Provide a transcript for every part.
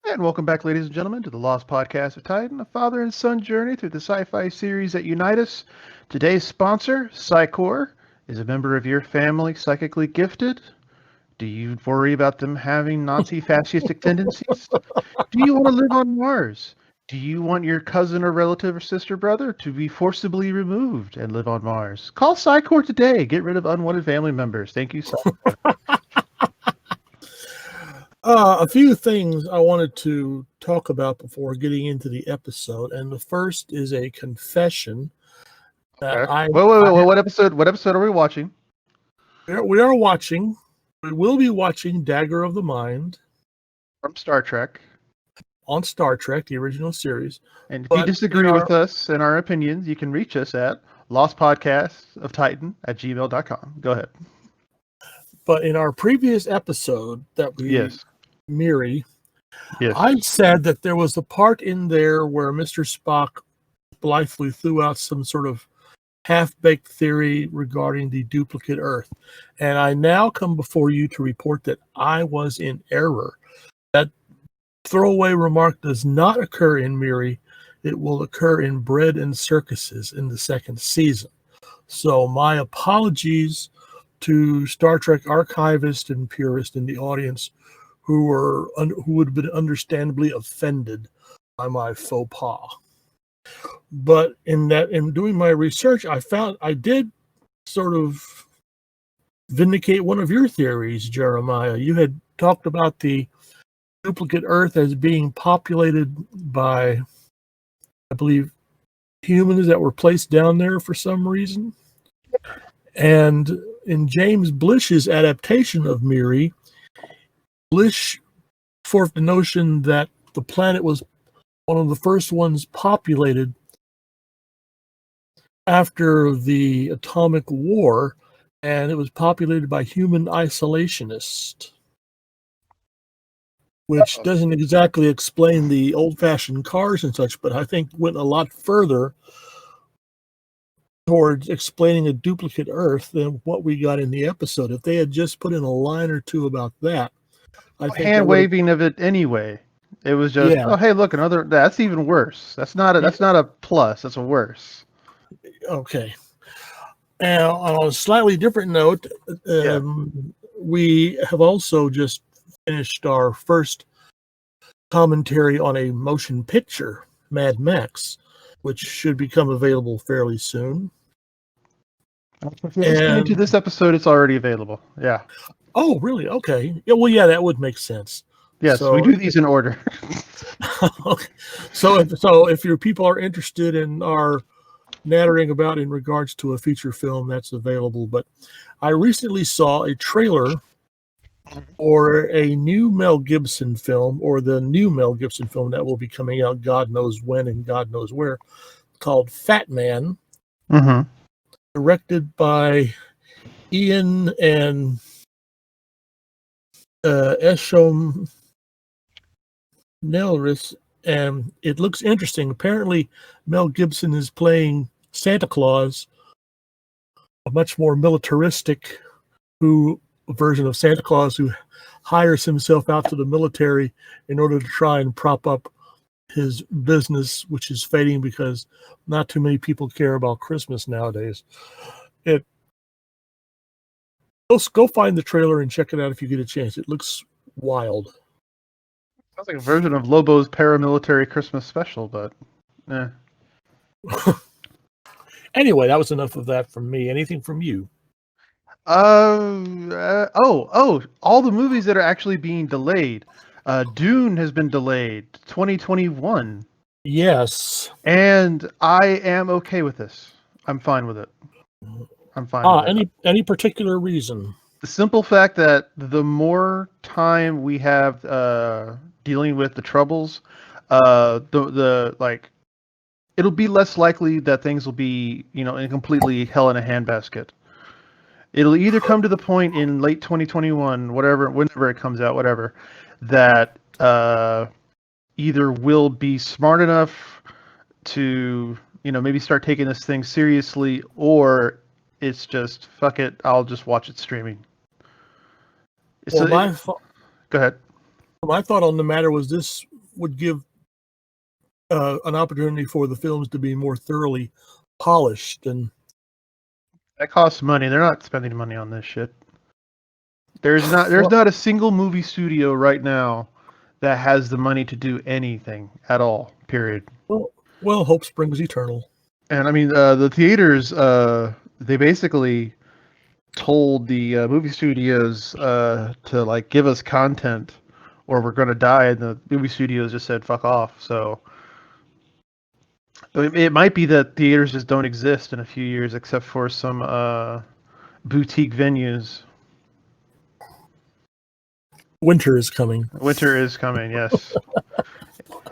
And welcome back, ladies and gentlemen, to the Lost Podcast of Titan, a father and son journey through the sci-fi series that unite us. Today's sponsor, Psycor, is a member of your family psychically gifted? Do you worry about them having Nazi fascistic tendencies? Do you want to live on Mars? Do you want your cousin or relative or sister brother to be forcibly removed and live on Mars? Call Psycor today. Get rid of unwanted family members. Thank you, Psycor. A few things I wanted to talk about before getting into the episode, and the first is a confession that Okay. Wait. What episode? What episode are we watching? we are watching. We will be watching Dagger of the Mind From Star Trek. on Star Trek, the original series. And if you disagree with us and our opinions, you can reach us at lostpodcastoftitan@gmail.com. Go ahead. But in our previous episode that we Miri, Yes. I said that there was a part in there where Mr. Spock blithely threw out some sort of half-baked theory regarding the duplicate Earth. And I now come before you to report that I was in error. That throwaway remark does not occur in Miri. It will occur in Bread and Circuses in the second season. So my apologies to Star Trek archivists and purists in the audience who would have been understandably offended by my faux pas. But in doing my research, I did sort of vindicate one of your theories, Jeremiah. You had talked about the duplicate Earth as being populated by, I believe, humans that were placed down there for some reason. And in James Blish's adaptation of Miri, Blish forth the notion that the planet was one of the first ones populated after the atomic war, and it was populated by human isolationists, which doesn't exactly explain the old-fashioned cars and such, but I think went a lot further towards explaining a duplicate Earth than what we got in the episode. If they had just put in a line or two about that, I think hand waving of it anyway. It was just, oh hey, look, another. That's even worse. That's not a plus. That's a worse. Okay. Now, on a slightly different note, we have also just finished our first commentary on a motion picture, Mad Max, which should become available fairly soon. If you're listening to this episode, it's already available. Yeah. Oh, really? Okay. Yeah. Well, yeah, that would make sense. Yes, so, we do these in order. Okay. So if your people are interested in our nattering about in regards to a feature film, that's available. But I recently saw a trailer for a new Mel Gibson film, or the new Mel Gibson film that will be coming out God knows when and God knows where, called Fat Man, directed by Ian and Eshom Nelris, and it looks interesting. Apparently, Mel Gibson is playing Santa Claus, a much more militaristic version of Santa Claus who hires himself out to the military in order to try and prop up his business, which is fading because not too many people care about Christmas nowadays. Go find the trailer and check it out if you get a chance. It looks wild. Sounds like a version of Lobo's paramilitary Christmas special, but Anyway, that was enough of that from me. Anything from you? All the movies that are actually being delayed. Dune has been delayed, 2021. Yes. And I am okay with this. I'm fine with it. I'm fine with it. Any particular reason? The simple fact that the more time we have dealing with the troubles, it'll be less likely that things will be, in completely hell in a handbasket. It'll either come to the point in late 2021, whenever it comes out, whatever, that either we'll be smart enough to, maybe start taking this thing seriously, or it's just, fuck it, I'll just watch it streaming. Go ahead. My thought on the matter was this would give an opportunity for the films to be more thoroughly polished. And that costs money. They're not spending money on this shit. There's not a single movie studio right now that has the money to do anything at all. Period. Well, hope springs eternal. And I mean, the theaters, they basically told the movie studios to like give us content, or we're gonna die. And the movie studios just said fuck off. So it might be that theaters just don't exist in a few years, except for some boutique venues. Winter is coming. Winter is coming, yes.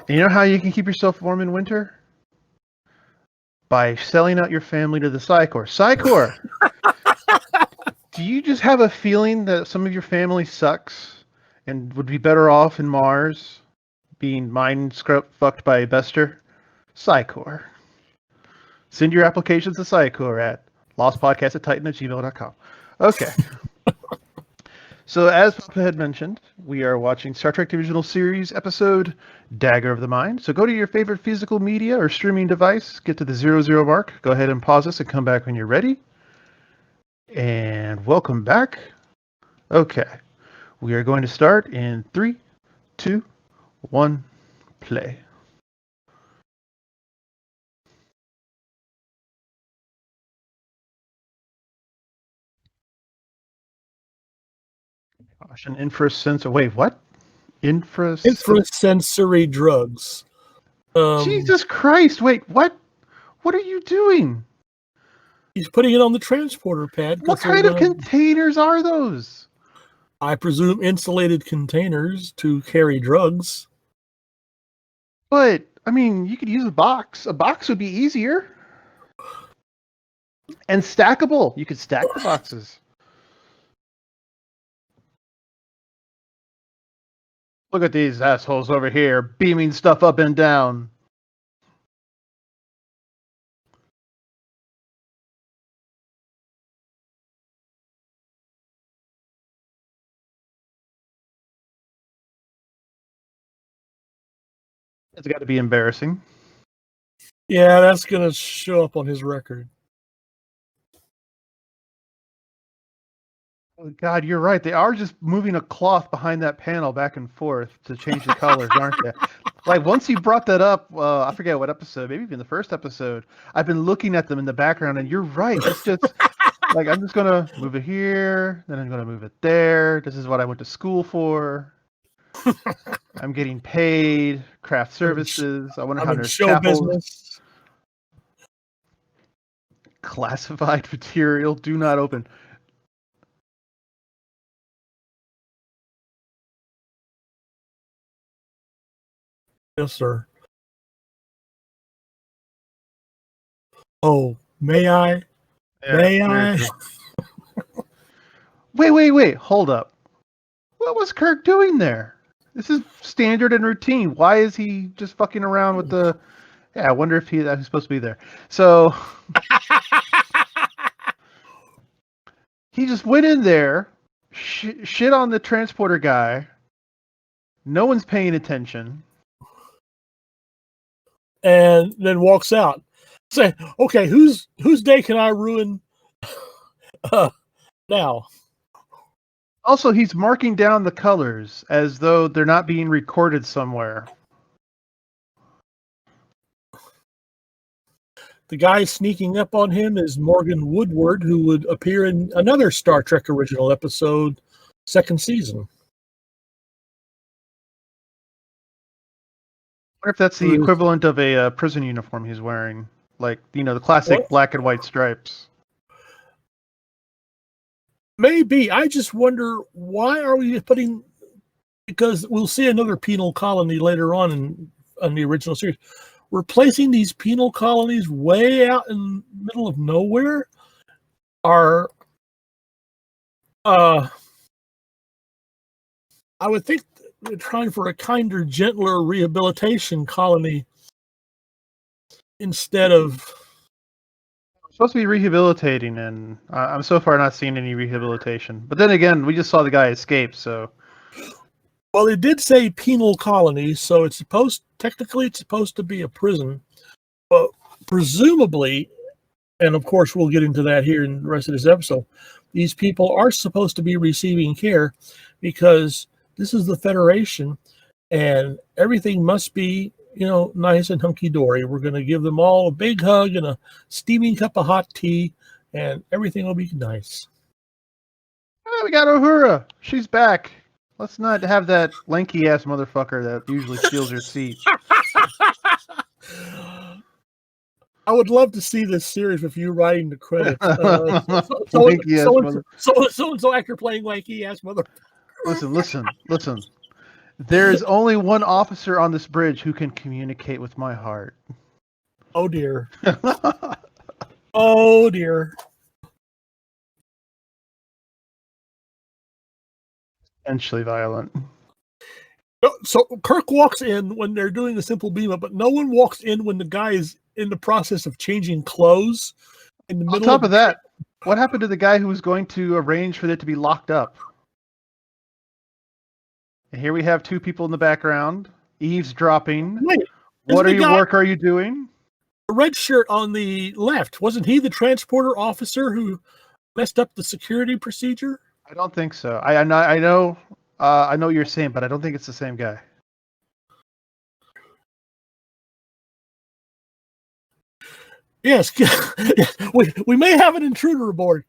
And you know how you can keep yourself warm in winter? By selling out your family to the Psychor. Psychor! Do you just have a feeling that some of your family sucks and would be better off in Mars being fucked by a Bester? Psychor. Send your applications to Psychor at lostpodcast@titan@gmail.com. Okay. So, as Papa had mentioned, we are watching Star Trek Divisional Series episode Dagger of the Mind. So go to your favorite physical media or streaming device, get to the 00 mark, go ahead and pause this and come back when you're ready. And welcome back. Okay. We are going to start in 3, 2, 1, play. Gosh, an infrasensory. Wait, what? Infrasensory drugs. Jesus Christ! Wait, what? What are you doing? He's putting it on the transporter pad. What kind of containers are those? I presume insulated containers to carry drugs. But I mean, you could use a box. A box would be easier. And stackable. You could stack the boxes. Look at these assholes over here beaming stuff up and down. It's got to be embarrassing. Yeah, that's going to show up on his record. Oh, God, you're right. They are just moving a cloth behind that panel back and forth to change the colors, aren't they? Like, once you brought that up, I forget what episode, maybe even the first episode, I've been looking at them in the background, and you're right. It's just, like, I'm just going to move it here, then I'm going to move it there. This is what I went to school for. I'm getting paid, craft services. I wonder how there's show business. Classified material, do not open. Yes, sir. Oh, may I? Yeah, may I? Wait. Hold up. What was Kirk doing there? This is standard and routine. Why is he just fucking around with the... Yeah, I wonder if he's supposed to be there. So... he just went in there, shit on the transporter guy. No one's paying attention. And then walks out. Say, okay, whose day can I ruin now? Also, he's marking down the colors as though they're not being recorded somewhere. The guy sneaking up on him is Morgan Woodward, who would appear in another Star Trek original episode, second season. I wonder if that's the equivalent of a prison uniform he's wearing. Like, the classic black and white stripes. Maybe. I just wonder, why are we putting... Because we'll see another penal colony later on in the original series. We're placing these penal colonies way out in the middle of nowhere. I would think they're trying for a kinder, gentler rehabilitation colony instead of... Supposed to be rehabilitating, and I'm so far not seeing any rehabilitation. But then again, we just saw the guy escape, so... Well, it did say penal colony, so technically it's supposed to be a prison. But presumably, and of course we'll get into that here in the rest of this episode, these people are supposed to be receiving care because this is the Federation and everything must be, nice and hunky-dory. We're going to give them all a big hug and a steaming cup of hot tea and everything will be nice. Oh, we got Uhura. She's back. Let's not have that lanky-ass motherfucker that usually steals your seat. I would love to see this series with you writing the credits. So actor playing lanky ass mother. Listen. There is only one officer on this bridge who can communicate with my heart. Oh dear. Oh dear. Potentially violent. So Kirk walks in when they're doing a simple beam up, but no one walks in when the guy is in the process of changing clothes. In the middle. On top of that, what happened to the guy who was going to arrange for it to be locked up? And here we have two people in the background, eavesdropping. Wait, what work are you doing? The red shirt on the left, wasn't he the transporter officer who messed up the security procedure? I don't think so. I know what you're saying, but I don't think it's the same guy. Yes, we may have an intruder aboard.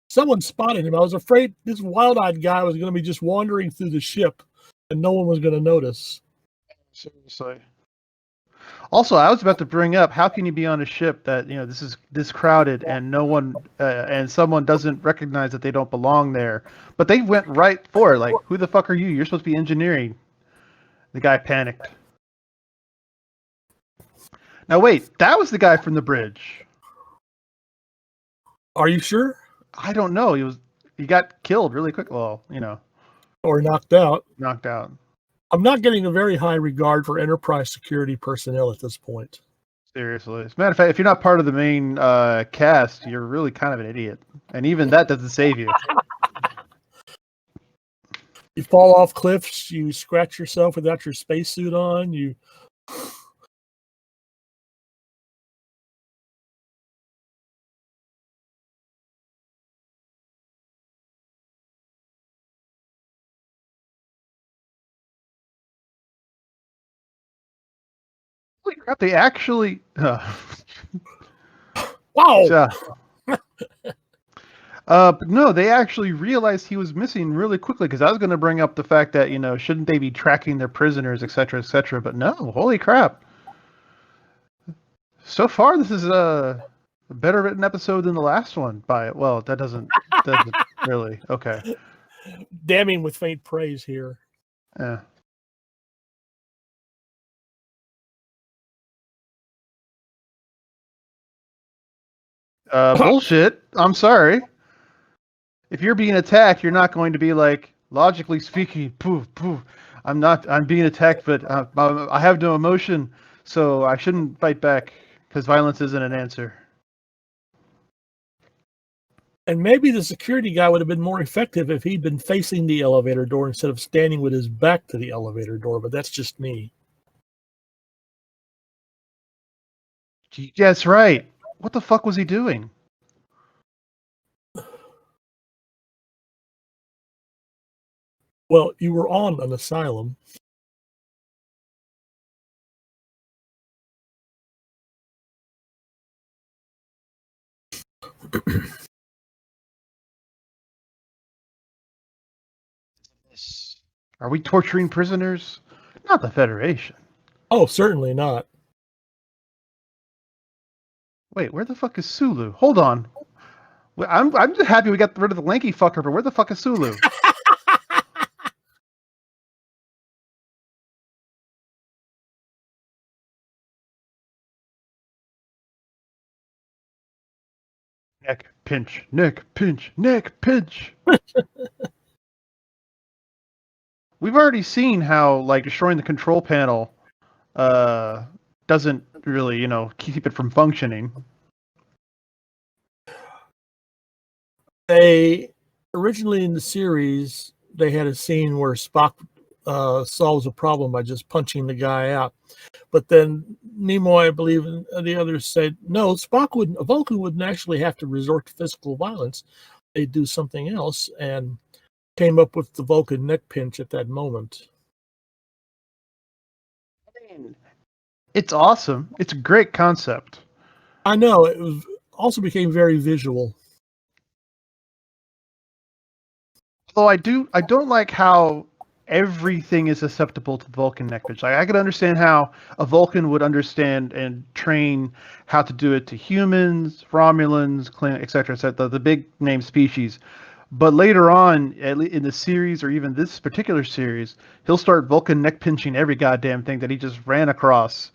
Someone spotted him. I was afraid this wild-eyed guy was going to be just wandering through the ship, and no one was going to notice. Seriously. Also, I was about to bring up, how can you be on a ship that this is this crowded and no one and someone doesn't recognize that they don't belong there? But they went right for it. Like, who the fuck are you? You're supposed to be engineering. The guy panicked. Now wait, that was the guy from the bridge. Are you sure? I don't know. He got killed really quick. Well, or knocked out. Knocked out. I'm not getting a very high regard for Enterprise security personnel at this point. Seriously. As a matter of fact, if you're not part of the main cast, you're really kind of an idiot. And even that doesn't save you. You fall off cliffs, you scratch yourself without your spacesuit on, you... Holy crap, they actually... Wow! But no, they actually realized he was missing really quickly, because I was going to bring up the fact that, shouldn't they be tracking their prisoners, etc., etc., but no, holy crap. So far, this is a better written episode than the last one. Well, that doesn't really, okay. Damning with faint praise here. Yeah. Bullshit. I'm sorry. If you're being attacked, you're not going to be like, logically speaking, poof, poof. I'm being attacked, but I have no emotion, so I shouldn't fight back, because violence isn't an answer. And maybe the security guy would have been more effective if he'd been facing the elevator door instead of standing with his back to the elevator door, but that's just me. Yes, right. What the fuck was he doing? Well, you were on an asylum. Are we torturing prisoners? Not the Federation. Oh, certainly not. Wait, where the fuck is Sulu? Hold on. I'm just happy we got rid of the lanky fucker, but where the fuck is Sulu? Neck pinch, neck pinch, neck pinch. We've already seen how, like, destroying the control panel doesn't really, keep it from functioning. They Originally in the series, they had a scene where Spock solves a problem by just punching the guy out. But then Nimoy, I believe, and the others said, no, a Vulcan wouldn't actually have to resort to physical violence. They'd do something else, and came up with the Vulcan neck pinch at that moment. It's awesome. It's a great concept. I know, also became very visual. Although I don't like how everything is susceptible to Vulcan neck pinch. Like, I could understand how a Vulcan would understand and train how to do it to humans, Romulans, etc., etc., the big name species. But later on, in the series or even this particular series, he'll start Vulcan neck pinching every goddamn thing that he just ran across,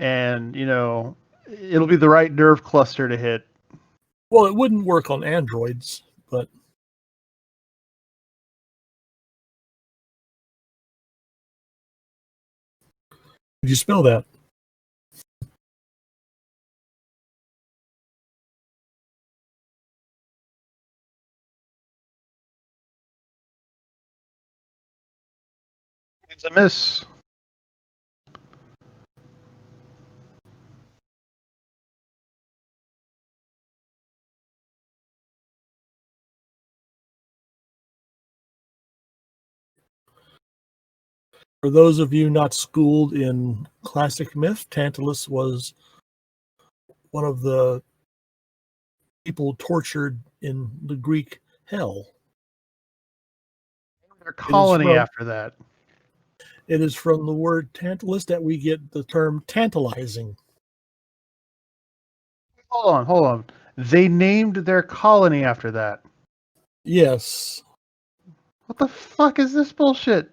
and it'll be the right nerve cluster to hit. Well, it wouldn't work on androids, but did you spell that? It's a miss. For those of you not schooled in classic myth, Tantalus was one of the people tortured in the Greek hell. Their colony after that. It is from the word Tantalus that we get the term tantalizing. Hold on. They named their colony after that. Yes. What the fuck is this bullshit?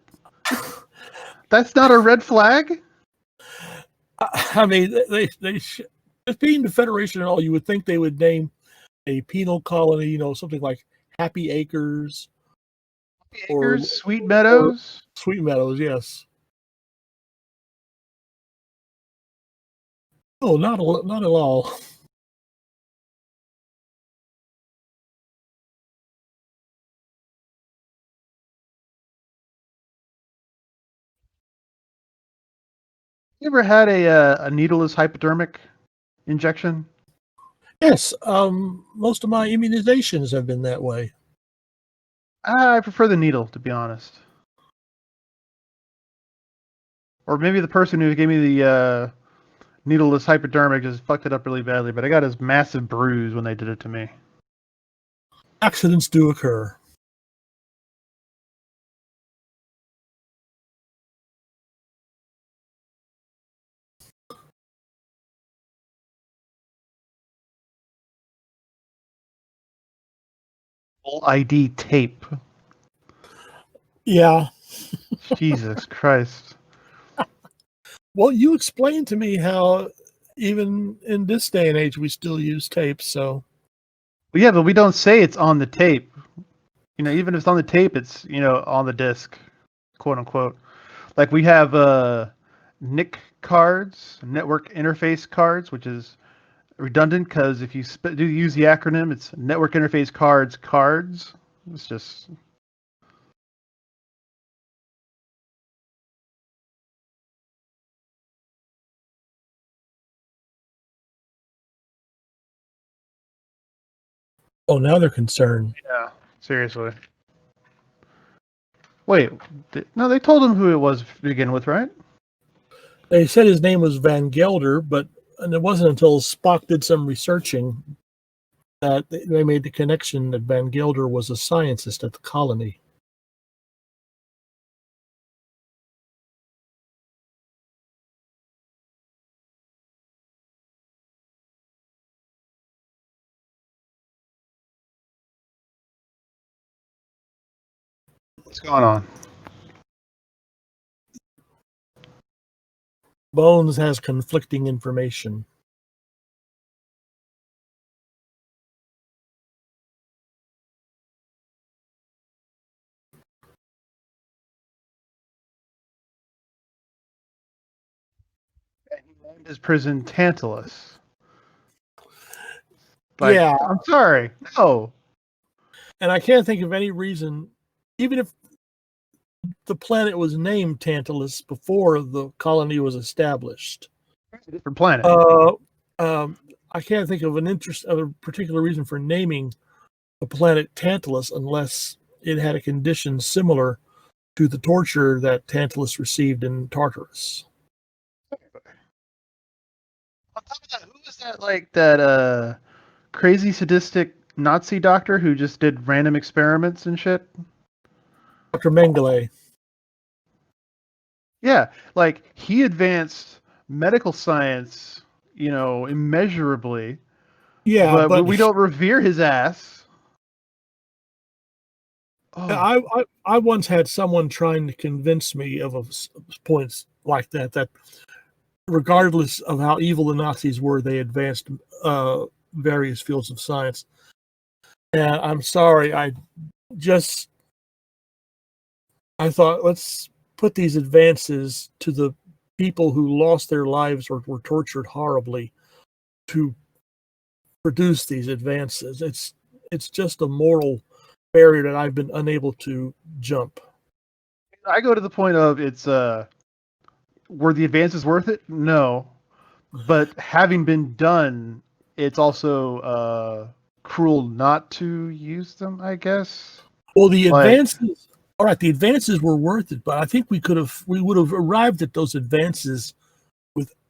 That's not a red flag? I mean, being the Federation and all, you would think they would name a penal colony, something like Happy Acres. Or Sweet Meadows? Sweet Meadows, yes. Oh, not at all. You ever had a needleless hypodermic injection? Yes, most of my immunizations have been that way. I prefer the needle, to be honest. Or maybe the person who gave me the needleless hypodermic just fucked it up really badly, but I got this massive bruise when they did it to me. Accidents do occur. Full ID tape. Yeah. Jesus Christ. Well, you explained to me how even in this day and age we still use tape, so. Well, yeah, but we don't say it's on the tape. Even if it's on the tape, it's, on the disc, quote unquote. Like, we have NIC cards, network interface cards, which is redundant because if you do use the acronym, it's network interface cards. It's just. Oh, now they're concerned. Yeah, seriously. Wait, no, they told him who it was to begin with, right? They said his name was Van Gelder, and it wasn't until Spock did some researching that they made the connection that Van Gelder was a scientist at the colony. What's going on? Bones has conflicting information. And he named his prison Tantalus. Like, Yeah. I'm sorry. No. And I can't think of any reason, even if the planet was named Tantalus before the colony was established. It's a different planet. I can't think of a particular reason for naming the planet Tantalus unless it had a condition similar to the torture that Tantalus received in Tartarus. On top of that, who was that, like, that crazy sadistic Nazi doctor who just did random experiments and shit? Dr. Mengele. Yeah, like, he advanced medical science, immeasurably, Yeah, but but we don't revere his ass. Oh, I once had someone trying to convince me of points like that regardless of how evil the Nazis were, they advanced various fields of science. And I'm sorry, I thought, let's put these advances to the people who lost their lives or were tortured horribly to produce these advances. It's just a moral barrier that I've been unable to jump. I go to the point of were the advances worth it? No. But having been done, it's also cruel not to use them, I guess. Well, the Like, advances, all right, the advances were worth it, but I think we would have arrived at those advances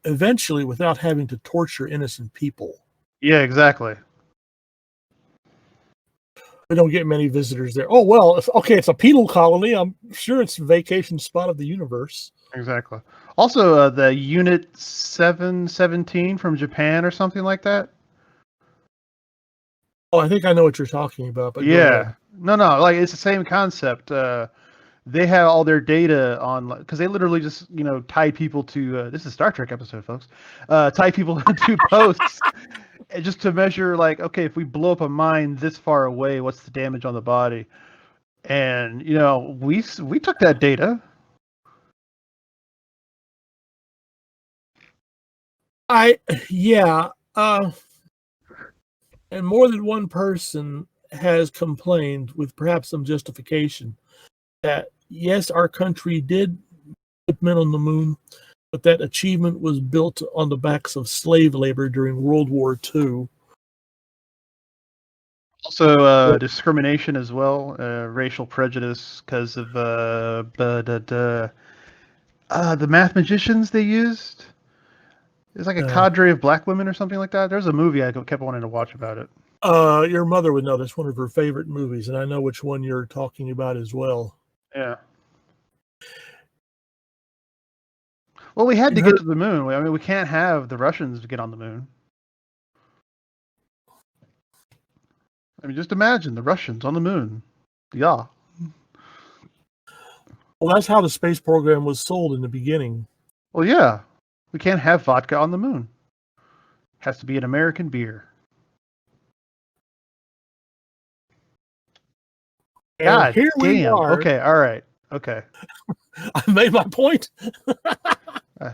eventually without having to torture innocent people. yeah, exactly. We don't get many visitors there. Oh, well, okay, it's a penal colony. I'm sure it's a vacation spot of the universe. Exactly. Also, the Unit 717 from Japan or something like that. Oh, I think I know what you're talking about, but go Yeah. ahead. No, like, it's the same concept. They have all their data on, because they literally just tie people to this is a Star Trek episode, folks. Tie people to posts just to measure, like, okay, if we blow up a mine this far away, what's the damage on the body? And we took that data. Yeah, and more than one person has complained, with perhaps some justification, that yes, our country did put men on the moon, but that achievement was built on the backs of slave labor during World War II. Also, discrimination as well, racial prejudice because of the math magicians they used. It's like a cadre of black women or something like that. There's a movie I kept wanting to watch about it. Your mother would know. That's one of her favorite movies, and I know which one you're talking about as well. Yeah. Well, we had to get to the moon. I mean, we can't have the Russians get on the moon. I mean, just imagine the Russians on the moon. Yeah. Well, that's how the space program was sold in the beginning. Well, yeah. We can't have vodka on the moon. It has to be an American beer. God here damn. we are. Okay, all right. Okay. I made my point. I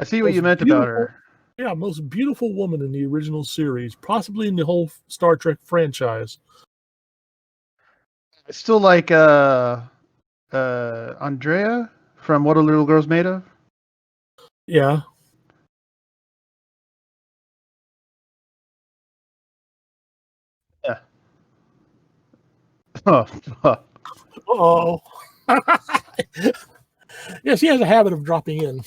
see what you meant about her. Yeah, most beautiful woman in the original series, possibly in the whole Star Trek franchise. I still like Andrea from What a Little Girl's Made of. Yeah. Yeah. Oh. Yeah, she has a habit of dropping in.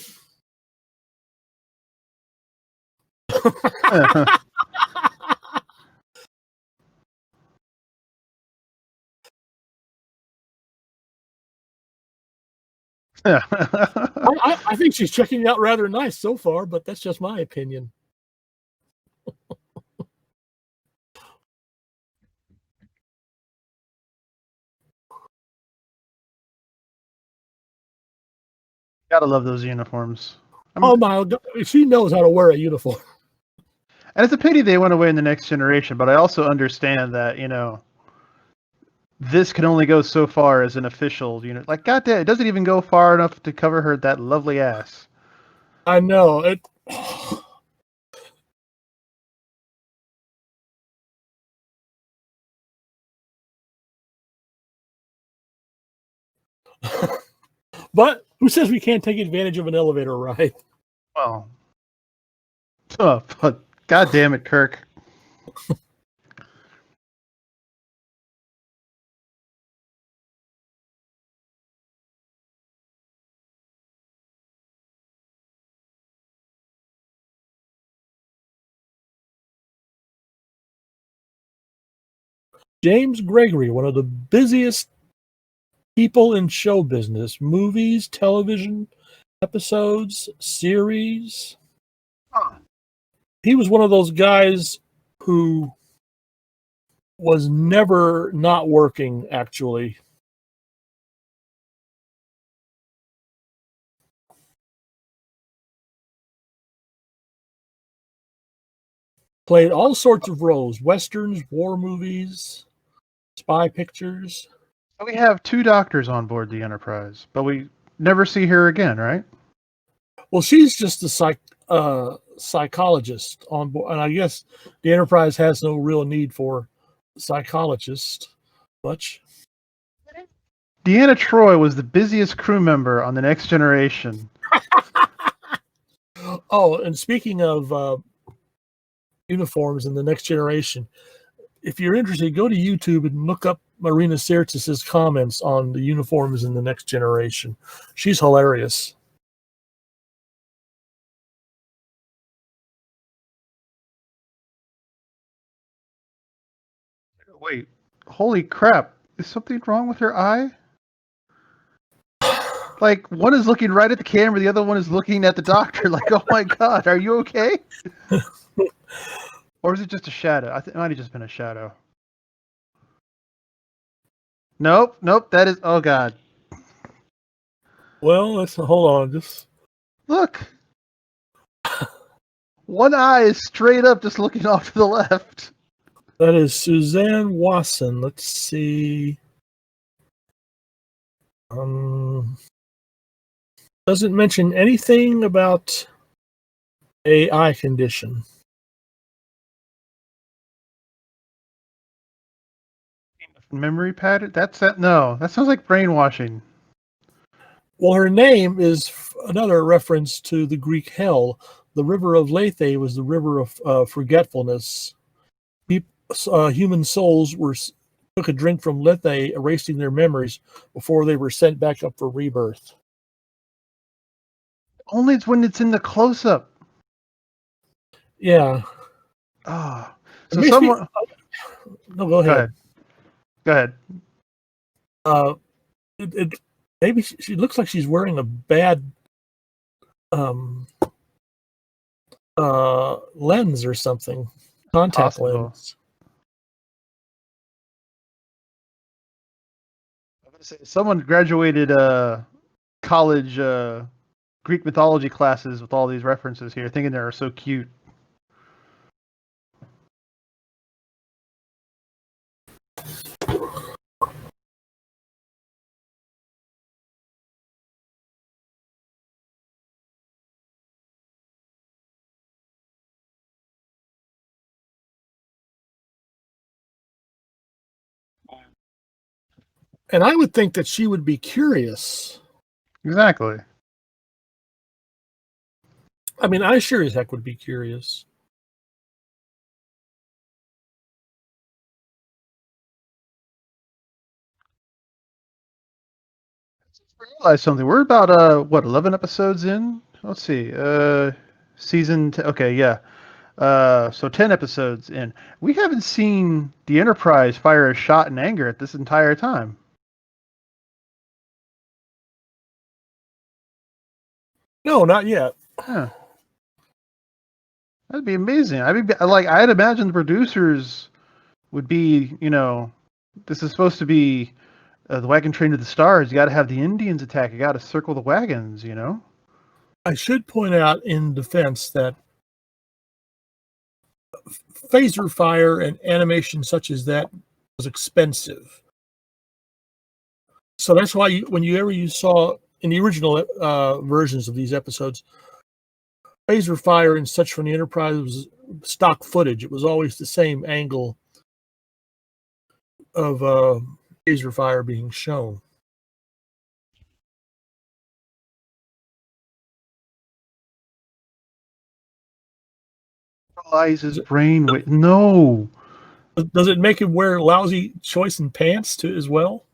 I think she's checking out rather nice so far, but that's just my opinion. Gotta love those uniforms. Oh my God, she knows how to wear a uniform. And it's a pity they went away in the Next Generation, but I also understand that, this can only go so far as an official unit. Like, goddamn, it doesn't even go far enough to cover her that lovely ass. I know it. But who says we can't take advantage of an elevator ride? Well, but God damn it, Kirk. James Gregory, one of the busiest people in show business, movies, television, episodes, series. Huh. He was one of those guys who was never not working, actually. Played all sorts of roles: westerns, war movies, spy pictures. We have 2 doctors on board the Enterprise, but we never see her again, right? Well, she's just a psychologist on board, and I guess the Enterprise has no real need for psychologists much. Deanna Troi was the busiest crew member on The Next Generation. Oh, and speaking of uniforms in The Next Generation, if you're interested, go to YouTube and look up Marina Sirtis' comments on the uniforms in The Next Generation. She's hilarious. Wait, holy crap. Is something wrong with her eye? Like, one is looking right at the camera, the other one is looking at the doctor. Like, oh my God, are you okay? Or is it just a shadow? I think it might have just been a shadow. Nope, that is, oh God. Well, hold on. Just Look. One eye is straight up just looking off to the left. that is Suzanne Wasson. Let's see. Doesn't mention anything about a eye condition. Memory pattern? No, that sounds like brainwashing. Well, her name is another reference to the Greek hell. The river of Lethe was the river of forgetfulness. Human souls took a drink from Lethe, erasing their memories before they were sent back up for rebirth. Only it's when it's in the close-up. Yeah. Ah, so someone. No, go ahead. Go ahead. Maybe she looks like she's wearing a bad lens or something. Contact Possible. lens. I'm gonna say someone graduated college Greek mythology classes with all these references here, thinking they were so cute. And I would think that she would be curious. Exactly. I mean, I sure as heck would be curious. I realized something. We're about 11 episodes in? Let's see. Season okay, yeah. So 10 episodes in. We haven't seen the Enterprise fire a shot in anger at this entire time. No, not yet. Huh. That'd be amazing. I'd imagine the producers would be, this is supposed to be the wagon train to the stars. You got to have the Indians attack. You got to circle the wagons, I should point out in defense that phaser fire and animation such as that was expensive. So that's why whenever you saw in the original versions of these episodes, phaser fire and such from the Enterprise was stock footage. It was always the same angle of phaser fire being shown. Neutralizes brainwave. No. Does it make him wear lousy choice in pants too as well?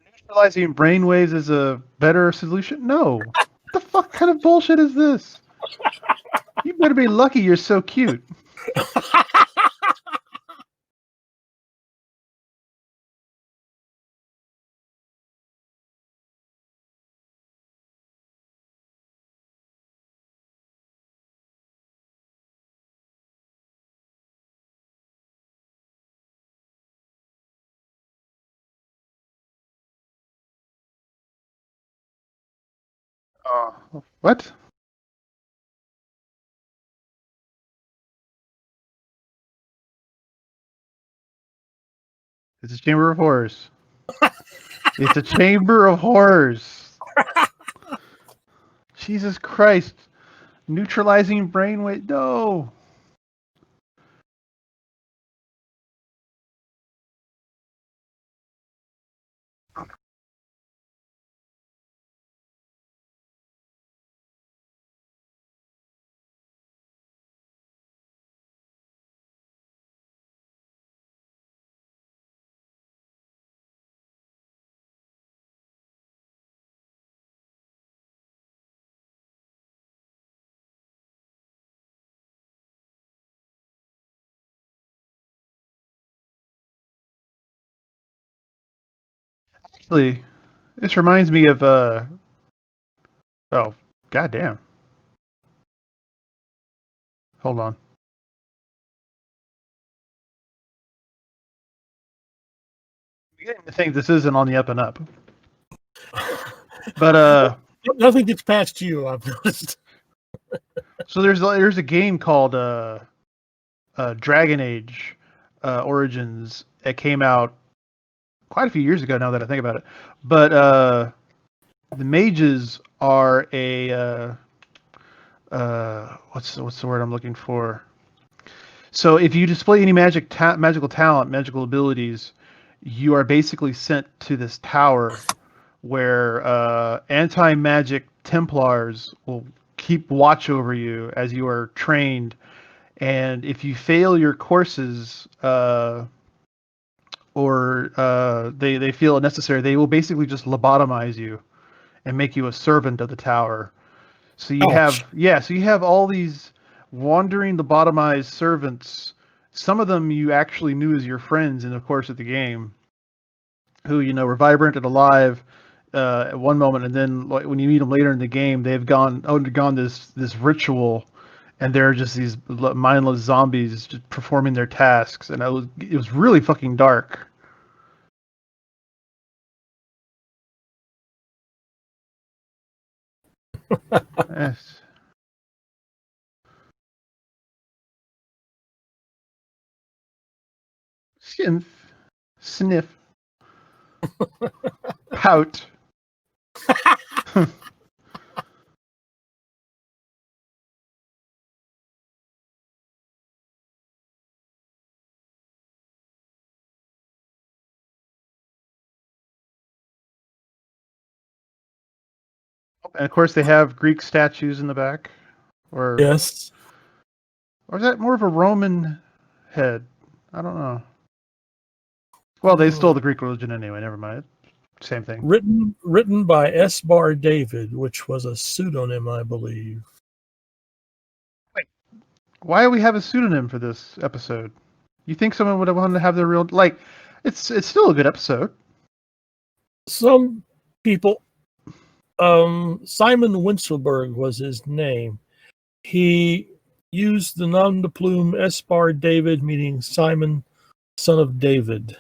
Neutralizing brainwaves is a better solution? No. What the fuck kind of bullshit is this? You better be lucky you're so cute. What? It's a chamber of horrors. It's a chamber of horrors. Jesus Christ. Neutralizing brainwave. No. Actually, this reminds me of oh, goddamn. Hold on. I'm beginning to think this isn't on the up and up. But Nothing gets past you, I've noticed. so there's a game called Dragon Age Origins. It came out quite a few years ago now that I think about it. But the mages are a what's the word I'm looking for? So if you display any magical talent, magical abilities, you are basically sent to this tower where anti-magic Templars will keep watch over you as you are trained. And if you fail your courses, or they feel it necessary, they will basically just lobotomize you and make you a servant of the tower. So you have all these wandering lobotomized servants. Some of them you actually knew as your friends in the course of the game, who were vibrant and alive at one moment, and then when you meet them later in the game, they've undergone this ritual, and they're just these mindless zombies just performing their tasks, and it was really fucking dark. Yes. Sniff, pout. And of course, they have Greek statues in the back, or Yes. or is that more of a Roman head? I don't know. Well, they stole the Greek religion anyway. Never mind. Same thing. Written by S. Bar David, which was a pseudonym, I believe. Wait, why do we have a pseudonym for this episode? You think someone would have wanted to have their real It's still a good episode. Some people. Simon Winselberg was his name. He used the nom de plume S. Bar David, meaning Simon, son of David.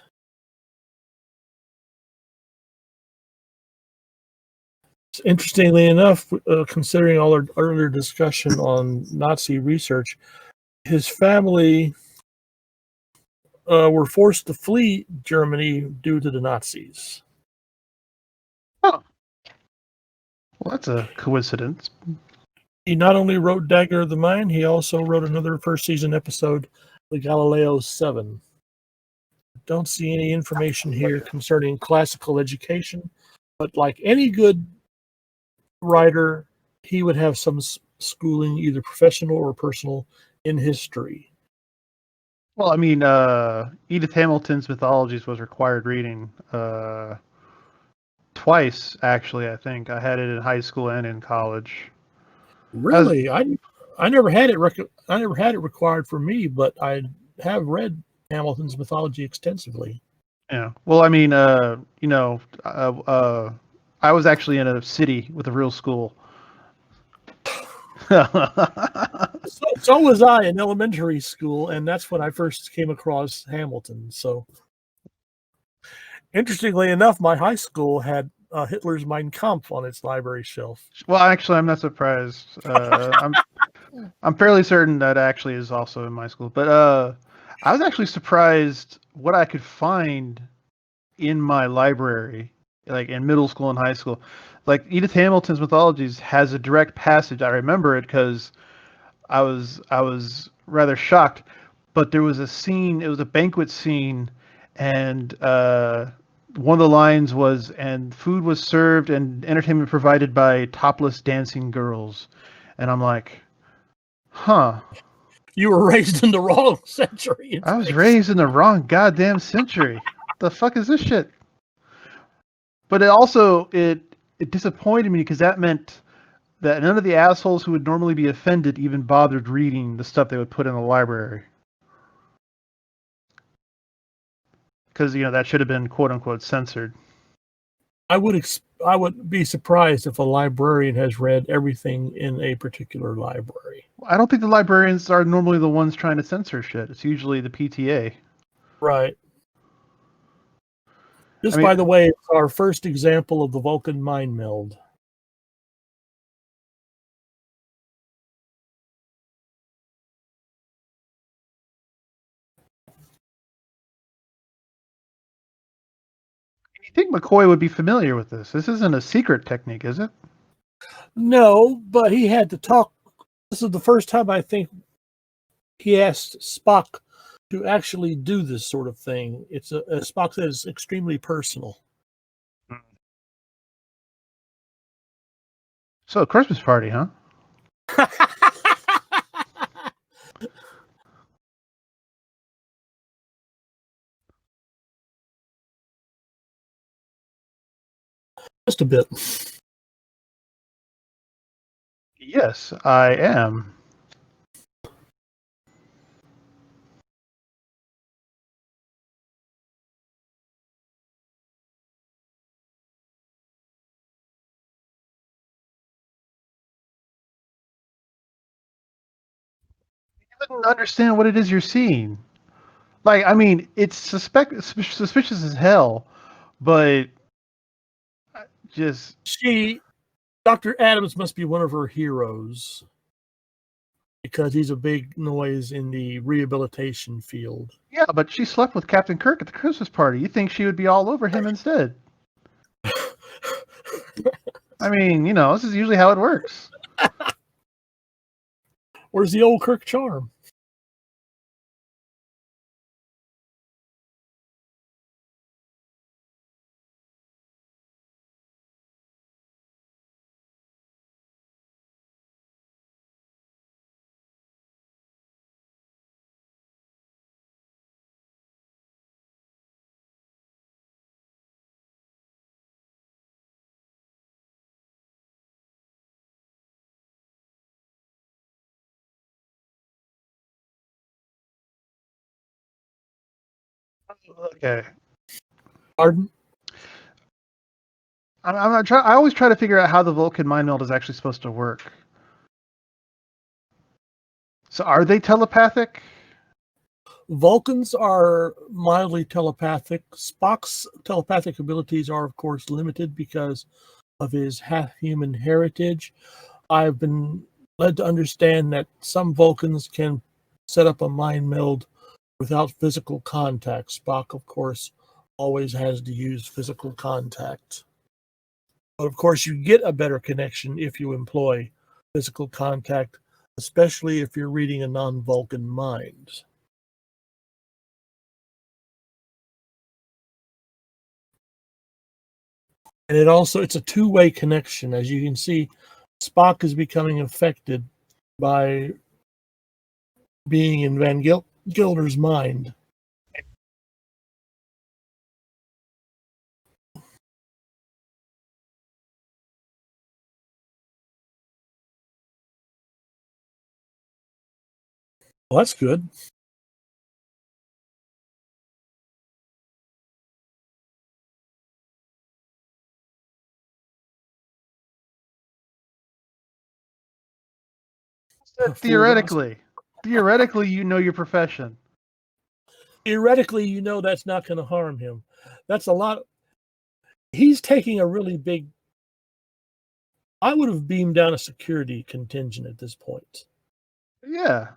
Interestingly enough, considering all our earlier discussion on Nazi research, his family were forced to flee Germany due to the Nazis. Oh. Well, that's a coincidence. He not only wrote Dagger of the Mind, he also wrote another first season episode, The Galileo 7. Don't see any information here concerning classical education, but like any good writer, he would have some schooling, either professional or personal, in history. Well, I mean, Edith Hamilton's Mythologies was required reading twice, actually. I think I had it in high school and in college. Really, I never had it. I never had it required for me, but I have read Hamilton's mythology extensively. Yeah. Well, I mean, I was actually in a city with a real school. So was I in elementary school, and that's when I first came across Hamilton. So, interestingly enough, my high school had Hitler's Mein Kampf on its library shelf. Well, actually, I'm not surprised. I'm fairly certain that actually is also in my school. But I was actually surprised what I could find in my library, like in middle school and high school. Like Edith Hamilton's Mythologies has a direct passage. I remember it because I was rather shocked. But there was a scene. It was a banquet scene, and one of the lines was, "And food was served and entertainment provided by topless dancing girls," and I'm like, huh. You were raised in the wrong century. I was raised in the wrong goddamn century. The fuck is this shit? But it disappointed me because that meant that none of the assholes who would normally be offended even bothered reading the stuff they would put in the library. Because that should have been quote unquote censored. I would be surprised if a librarian has read everything in a particular library. I don't think the librarians are normally the ones trying to censor shit. It's usually the PTA. Right. This, by the way, is our first example of the Vulcan mind meld. You think McCoy would be familiar with this? This isn't a secret technique, is it? No, but he had to talk. This is the first time I think he asked Spock to actually do this sort of thing. It's a Spock that is extremely personal. So, a Christmas party, huh? Just a bit. Yes, I am. You wouldn't understand what it is you're seeing. Like, I mean, it's suspicious as hell, but just... Dr. Adams must be one of her heroes because he's a big noise in the rehabilitation field. Yeah, but she slept with Captain Kirk at the Christmas party. You think she would be all over him instead? I mean, this is usually how it works. Where's the old Kirk charm? Okay. Pardon? I'm not trying. I always try to figure out how the Vulcan mind meld is actually supposed to work. So, are they telepathic? Vulcans are mildly telepathic. Spock's telepathic abilities are, of course, limited because of his half-human heritage. I've been led to understand that some Vulcans can set up a mind meld without physical contact. Spock, of course, always has to use physical contact. But, of course, you get a better connection if you employ physical contact, especially if you're reading a non-Vulcan mind. And it's a two-way connection. As you can see, Spock is becoming affected by being in Van Gilder's mind. Well, that's good. Theoretically, you know your profession. Theoretically, you know that's not going to harm him. That's a lot. He's taking a really big. I would have beamed down a security contingent at this point. Yeah.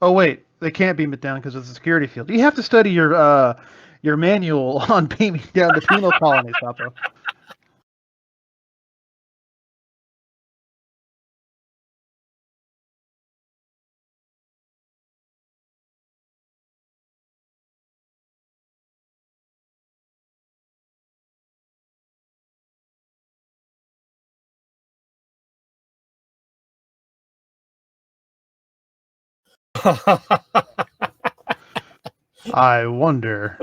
Oh wait, they can't beam it down because it's a security field. You have to study your manual on beaming down the penal colonies, Papa. I wonder.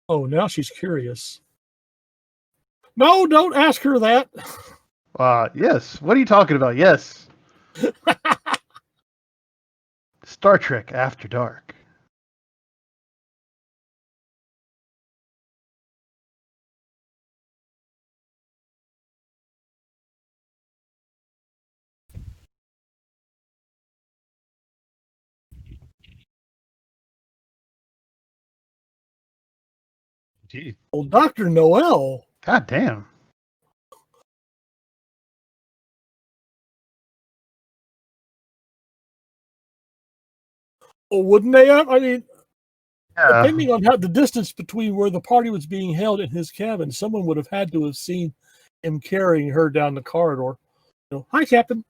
Oh, now she's curious. No, don't ask her that. Yes. What are you talking about? Yes. Star Trek After Dark. Gee. Well, Dr. Noel. God damn. Well, wouldn't they have? I mean, Yeah. depending on how the distance between where the party was being held in his cabin, someone would have had to have seen him carrying her down the corridor. Hi, Captain.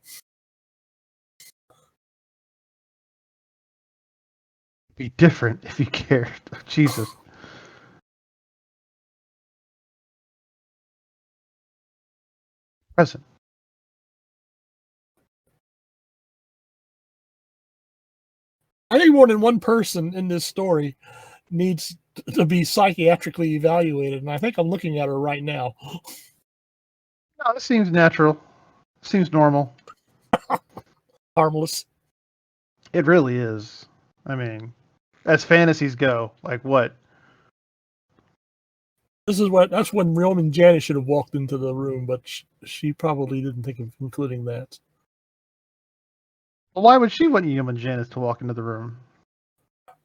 Be different if you cared. Jesus. Present. I think more than one person in this story needs to be psychiatrically evaluated, and I think I'm looking at her right now. No, this seems natural. Seems normal. Harmless. It really is. I mean, as fantasies go, like what? That's when Roman Janice should have walked into the room, but she probably didn't think of including that. Well, why would she want Yeoman Janice to walk into the room?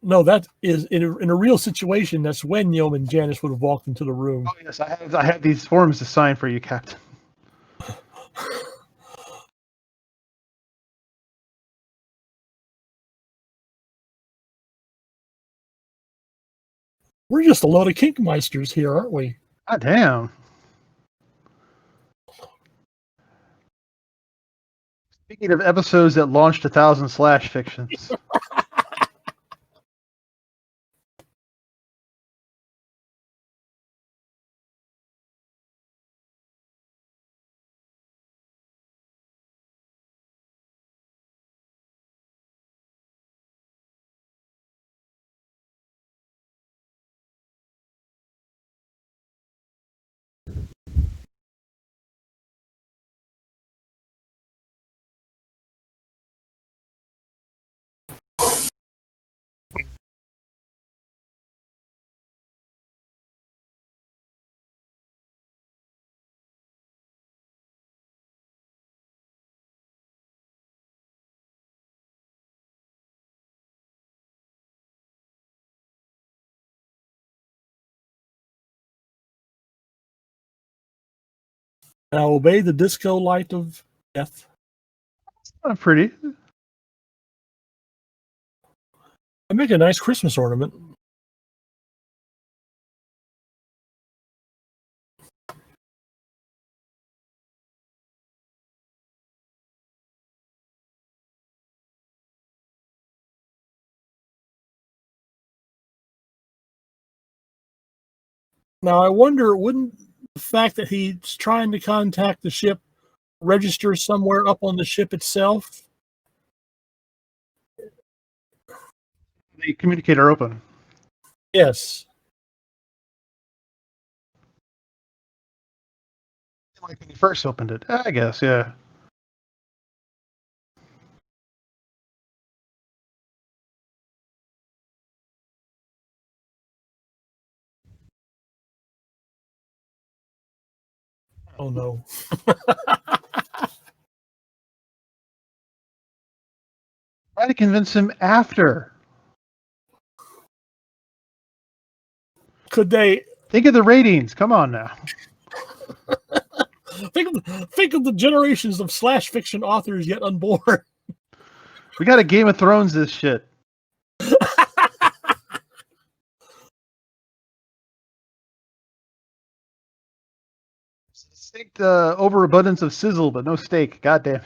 No, that is in a real situation. That's when Yeoman Janice would have walked into the room. Oh yes, I have these forms to sign for you, Captain. We're just a load of kinkmeisters here, aren't we? God damn. Speaking of episodes that launched 1,000 slash fictions. Now obey the disco light of death. Pretty. I make a nice Christmas ornament. Now I wonder, wouldn't the fact that he's trying to contact the ship register somewhere up on the ship itself? The communicator open. Yes. Like when you first opened it, I guess, yeah. Oh no. Try to convince him after. Could they Think of the ratings. Come on now. think of the generations of slash fiction authors yet unborn? We got a Game of Thrones this shit. Distinct overabundance of sizzle, but no steak. God damn it.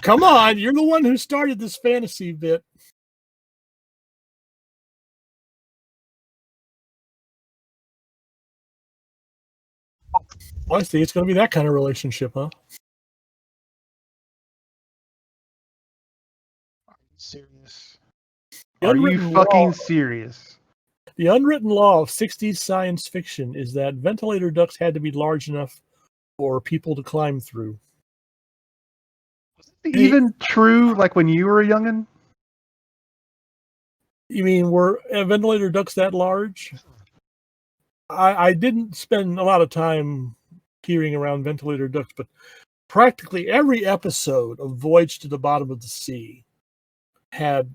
Come on, you're the one who started this fantasy bit. I see. It's going to be that kind of relationship, huh? Serious? The Are you unwritten fucking law- serious? The unwritten law of 60s science fiction is that ventilator ducts had to be large enough for people to climb through. Even true, like when you were a youngin'? You mean were ventilator ducts that large? I didn't spend a lot of time peering around ventilator ducts, but practically every episode of Voyage to the Bottom of the Sea had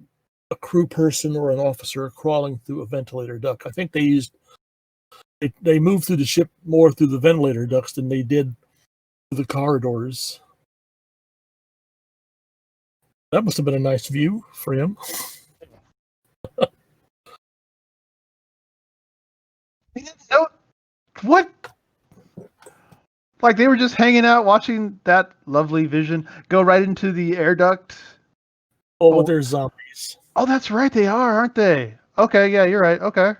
a crew person or an officer crawling through a ventilator duct. I think they moved through the ship more through the ventilator ducts than they did through the corridors. That must have been a nice view for him. What? Like they were just hanging out watching that lovely vision go right into the air duct? Oh, but they're zombies. Oh, that's right. They are, aren't they? Okay, yeah, you're right. Okay.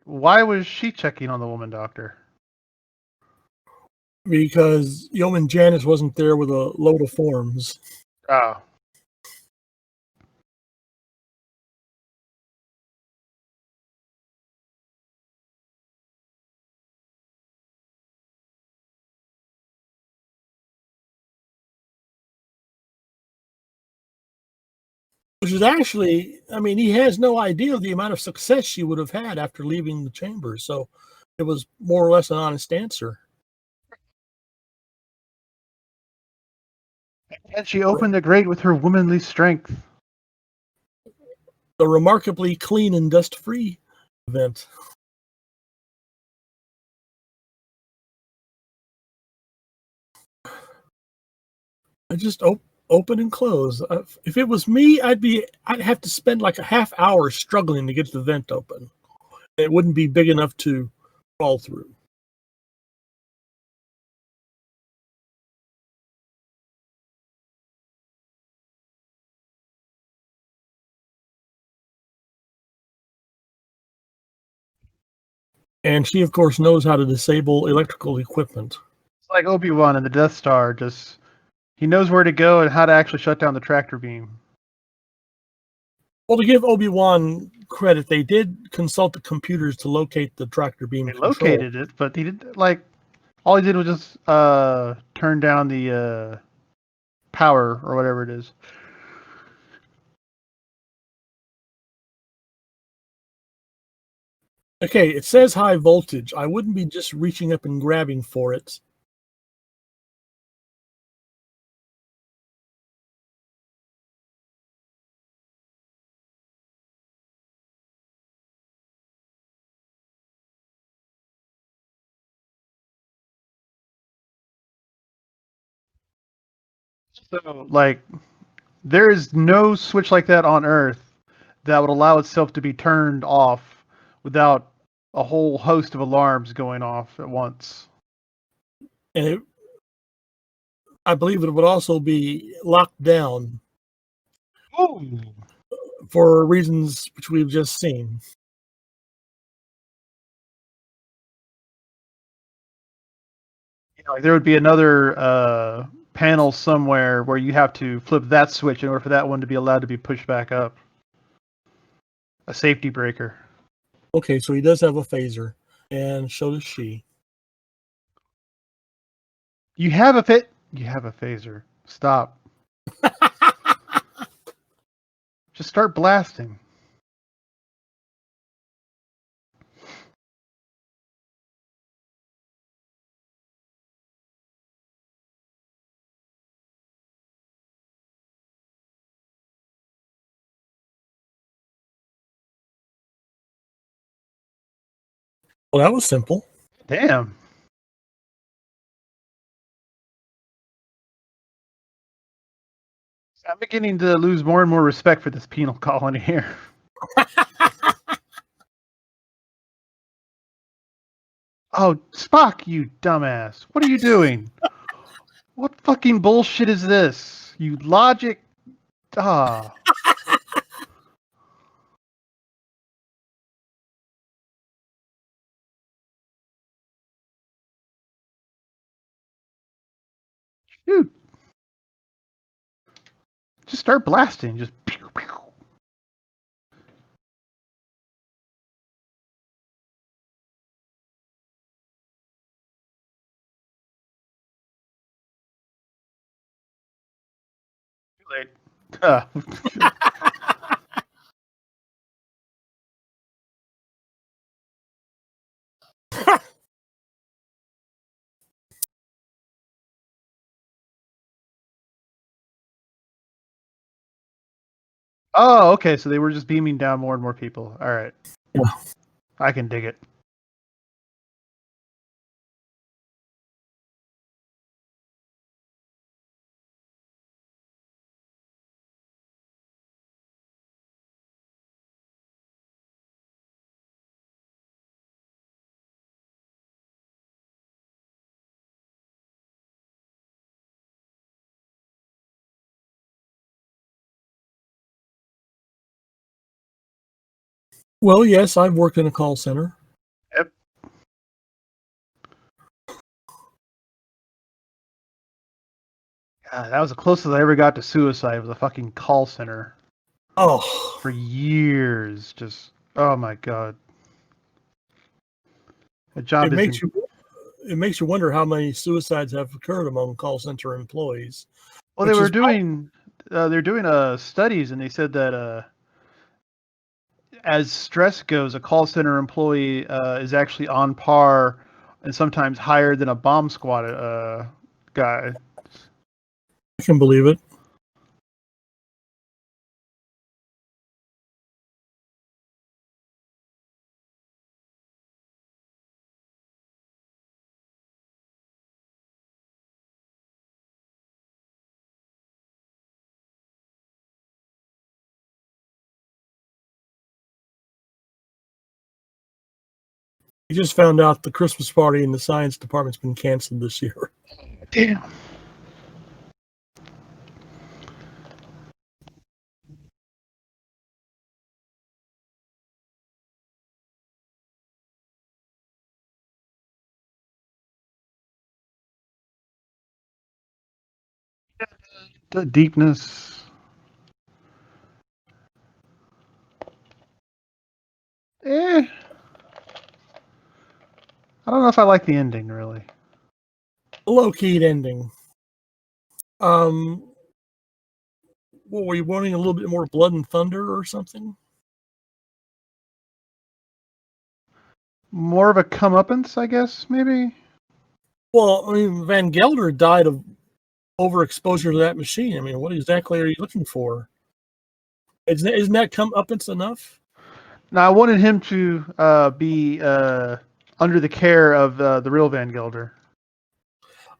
Why was she checking on the woman doctor? Because Yeoman Janice wasn't there with a load of forms. Oh. Which is actually, I mean, he has no idea of the amount of success she would have had after leaving the chamber. So it was more or less an honest answer. And she opened the grate with her womanly strength. A remarkably clean and dust-free event. I just open and close. If it was me, I'd have to spend like a half hour struggling to get the vent open. It wouldn't be big enough to crawl through. And she, of course, knows how to disable electrical equipment. It's like Obi-Wan and the Death Star. He knows where to go and how to actually shut down the tractor beam. Well, to give Obi-Wan credit, they did consult the computers to locate the tractor beam They control. located it, but he did all he did was just turn down the power or whatever it is. Okay, it says high voltage. I wouldn't be just reaching up and grabbing for it. So, there is no switch like that on Earth that would allow itself to be turned off without a whole host of alarms going off at once. And I believe it would also be locked down Ooh. for reasons which we've just seen. There would be another panel somewhere where you have to flip that switch in order for that one to be allowed to be pushed back up. A safety breaker. Okay, so he does have a phaser, and so does she. You have a phaser. Stop. Just start blasting. Well, that was simple. Damn. I'm beginning to lose more and more respect for this penal colony here. Oh, Spock, you dumbass. What are you doing? What fucking bullshit is this? You logic. Ah. Shoot. Just start blasting. Just pew, pew. Too late. Oh, okay. So they were just beaming down more and more people. All right. Yeah. I can dig it. Well, yes, I've worked in a call center. Yep. God, that was the closest I ever got to suicide. Was a fucking call center. Oh, For years. Just, oh my god. The job it isn't. makes you wonder how many suicides have occurred among call center employees. Well, which is they're doing studies, and they said that as stress goes, a call center employee is actually on par and sometimes higher than a bomb squad guy. I can believe it. We just found out the Christmas party in the science department's been canceled this year. Damn. The deepness. I don't know if I like the ending really. Low-keyed ending. What were you wanting? A little bit more blood and thunder or something? More of a comeuppance, I guess, maybe. Well, I mean, Van Gelder died of overexposure to that machine. I mean, what exactly are you looking for? Isn't that comeuppance enough? Now, I wanted him to be under the care of the real Van Gelder.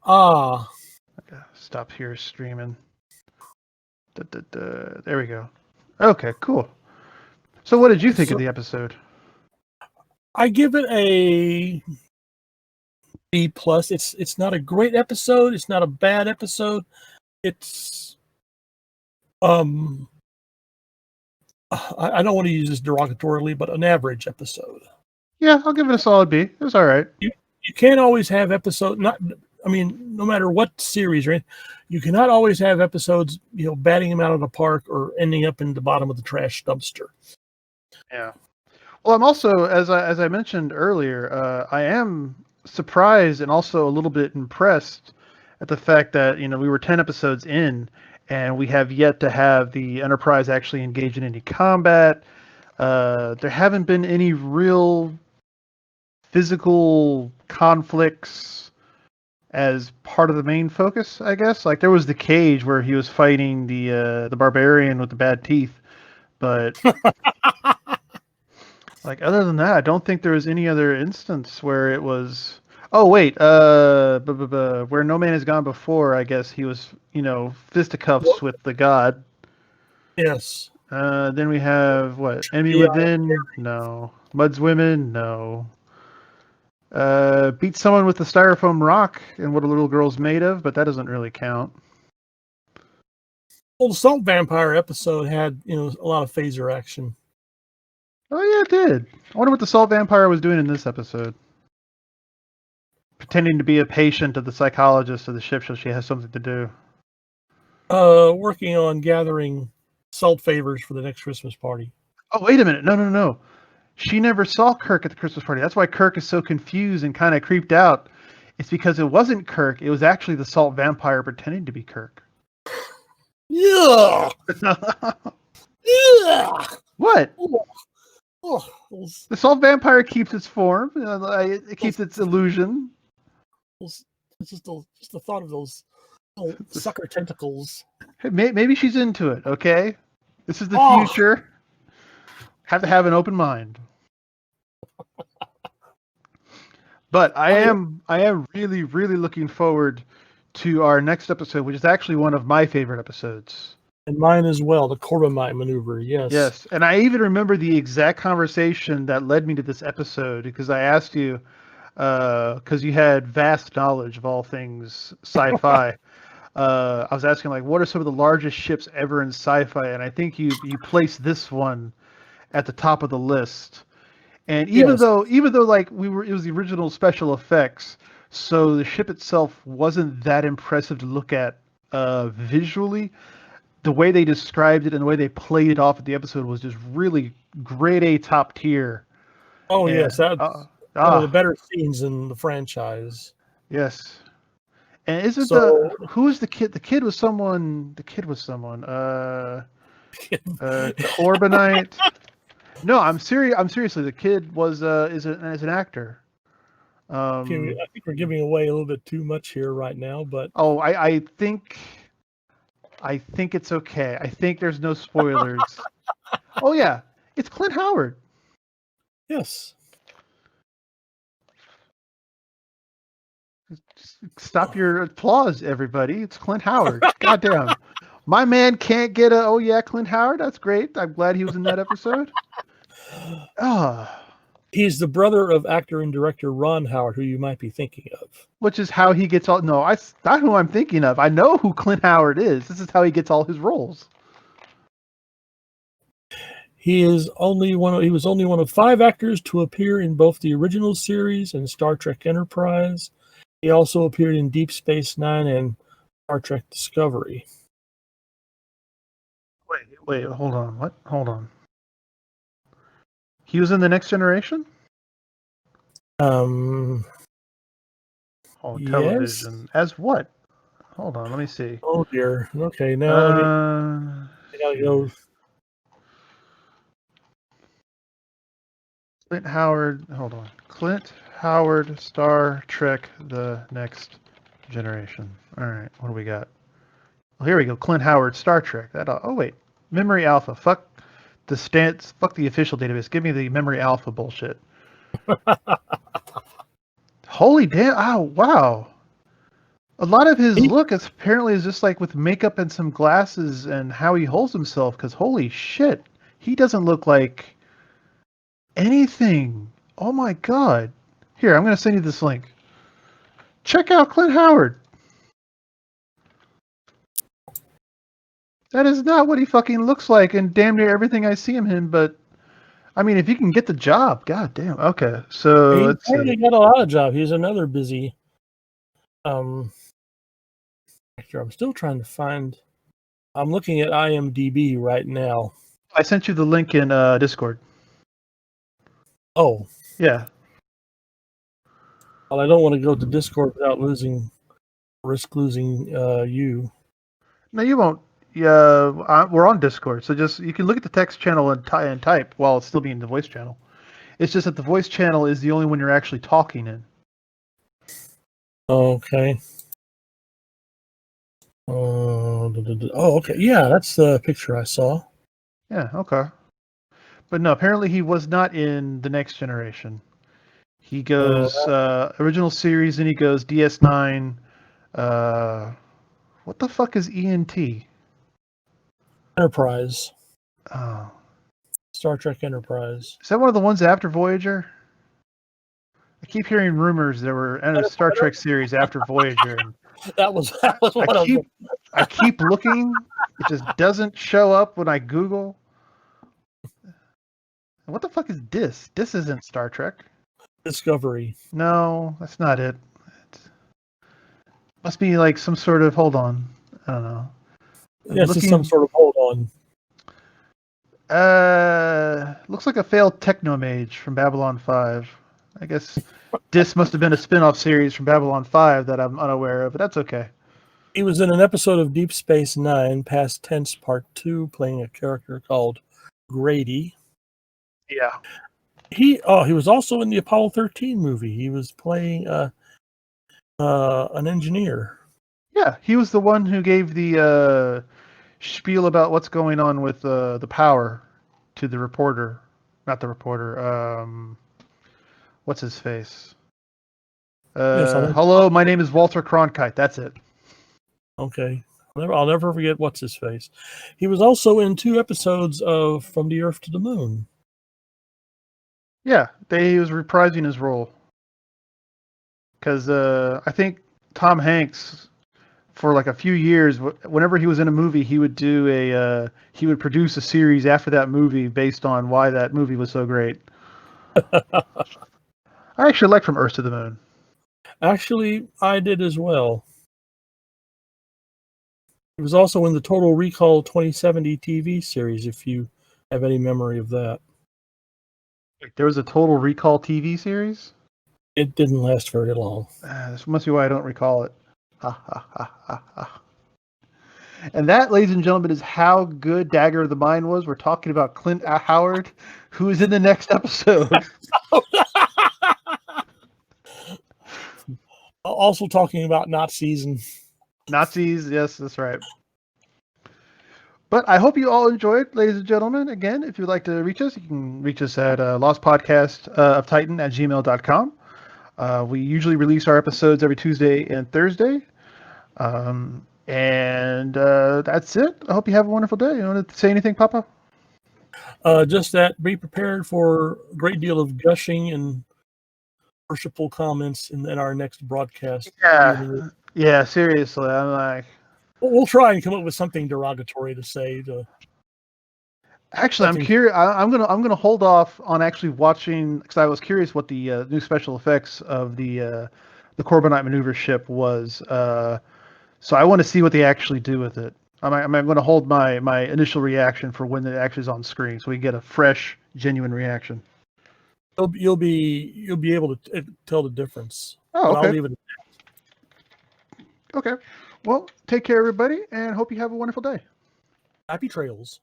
Ah. Stop here streaming. There we go. Okay, cool. So what did you think of the episode? I give it a B+. It's not a great episode. It's not a bad episode. It's I don't want to use this derogatorily, but an average episode. Yeah, I'll give it a solid B. It was all right. You can't always have episode. No matter what series, right? You cannot always have episodes, batting them out of the park or ending up in the bottom of the trash dumpster. Yeah. Well, I'm also, as I mentioned earlier, I am surprised and also a little bit impressed at the fact that we were 10 episodes in, and we have yet to have the Enterprise actually engage in any combat. There haven't been any real physical conflicts as part of the main focus, I guess. Like there was the cage where he was fighting the barbarian with the bad teeth, but like other than that, I don't think there was any other instance where it was. Oh wait, where No Man Has Gone Before, I guess he was, fisticuffs with the god. Yes. Then we have what? Enemy Within? No. Mud's Women? No. Beat someone with a styrofoam rock and what a little girl's made of, but that doesn't really count. Well, the Salt Vampire episode had, a lot of phaser action. Oh yeah, it did. I wonder what the Salt Vampire was doing in this episode. Pretending to be a patient of the psychologist of the ship so she has something to do. Working on gathering salt favors for the next Christmas party. Oh, wait a minute. No. She never saw Kirk at the Christmas party. That's why Kirk is so confused and kind of creeped out. It's because it wasn't Kirk. It was actually the Salt Vampire pretending to be Kirk. Yeah. Yeah. What? Oh, the Salt Vampire keeps its form. It keeps its illusion. It's just the thought of those little sucker tentacles. Hey, maybe she's into it. Okay, this is the future. Have to have an open mind. But I am really, really looking forward to our next episode, which is actually one of my favorite episodes. And mine as well, the Corbomite maneuver, yes. Yes, and I even remember the exact conversation that led me to this episode, because I asked you, because you had vast knowledge of all things sci-fi. I was asking, like, what are some of the largest ships ever in sci-fi? And I think you placed this one at the top of the list. And even though like it was the original special effects, so the ship itself wasn't that impressive to look at visually. The way they described it and the way they played it off at the episode was just really grade A, top tier. Oh, and, yes, that's one of the better scenes in the franchise. Yes. And who is the kid? The kid was someone. Corbinite. No, I'm seriously. The kid was is an actor. I think we're giving away a little bit too much here right now, but I think it's okay. I think there's no spoilers. Oh yeah, it's Clint Howard. Yes. Stop your applause, everybody. It's Clint Howard. Goddamn. My man can't get a, oh yeah, Clint Howard. That's great. I'm glad he was in that episode. He's the brother of actor and director Ron Howard, who you might be thinking of. Which is how he gets all. No, that's not who I'm thinking of. I know who Clint Howard is. This is how he gets all his roles. He was only one of 5 actors to appear in both the original series and Star Trek Enterprise. He also appeared in Deep Space Nine and Star Trek Discovery. Wait, hold on. What? Hold on. He was in The Next Generation? Yes. Television. As what? Hold on, let me see. Oh dear. Okay, now I gotta go. Clint Howard. Hold on. Clint Howard, Star Trek: The Next Generation. All right, what do we got? Well, here we go. Clint Howard, Star Trek. Oh wait, Memory Alpha. Fuck the stance. Fuck the official database. Give me the Memory Alpha bullshit. Holy damn! Oh wow. A lot of his look is apparently just like with makeup and some glasses and how he holds himself. Because holy shit, he doesn't look like anything. Oh my god. Here, I'm going to send you this link. Check out Clint Howard. That is not what he fucking looks like in damn near everything I see him in, but I mean, if you can get the job, god damn. Okay, so let's see. He got a lot of job. He's another busy actor. I'm still trying to find. I'm looking at IMDb right now. I sent you the link in Discord. Oh. Yeah. Well, I don't want to go to Discord without risk losing you. No, you won't. Yeah, we're on Discord, so just you can look at the text channel and type while it's still being the voice channel. It's just that the voice channel is the only one you're actually talking in. Okay. Oh, okay. Yeah, that's the picture I saw. Yeah, okay. But no, apparently he was not in The Next Generation. He goes original series, and he goes DS9. What the fuck is ENT? Enterprise. Oh. Star Trek Enterprise. Is that one of the ones after Voyager? I keep hearing rumors there were a Star Trek series after Voyager. That was one of them. I keep looking. It just doesn't show up when I Google. What the fuck is this? This isn't Star Trek. Discovery. No, that's not it. It must be like some sort of. Hold on. I don't know. Yes, it's some sort of hold on. Looks like a failed technomage from Babylon 5. I guess this must have been a spin-off series from Babylon 5 that I'm unaware of, but that's okay. He was in an episode of Deep Space Nine, Past Tense Part 2, playing a character called Grady. Yeah. He was also in the Apollo 13 movie. He was playing an engineer. Yeah, he was the one who gave the spiel about what's going on with the power to the reporter. Not the reporter. What's his face? Hello, my name is Walter Cronkite. That's it. Okay. I'll never forget what's his face. He was also in 2 episodes of From the Earth to the Moon. Yeah, he was reprising his role. Because I think Tom Hanks, for like a few years, whenever he was in a movie, he would he would produce a series after that movie based on why that movie was so great. I actually like From Earth to the Moon. Actually, I did as well. He was also in the Total Recall 2070 TV series, if you have any memory of that. There was a Total Recall TV series? It didn't last very long. This must be why I don't recall it. Ha, ha, ha, ha, ha. And that, ladies and gentlemen, is how good Dagger of the Mind was. We're talking about Clint Howard, who is in the next episode. Also talking about Nazis. Yes, that's right. But I hope you all enjoyed, ladies and gentlemen. Again, if you'd like to reach us, you can reach us at lostpodcastoftitan@gmail.com. We usually release our episodes every Tuesday and Thursday. And that's it. I hope you have a wonderful day. You want to say anything, Papa? Just that, be prepared for a great deal of gushing and worshipful comments in our next broadcast. Yeah, seriously. I'm like... We'll try and come up with something derogatory to say. Actually, I'm curious. I'm gonna hold off on actually watching, because I was curious what the new special effects of the Corbinite maneuver ship was. So I want to see what they actually do with it. I'm going to hold my initial reaction for when it actually is on screen, so we get a fresh, genuine reaction. You'll be able to tell the difference. Oh, But okay. I'll leave it. Okay. Well, take care, everybody, and hope you have a wonderful day. Happy trails.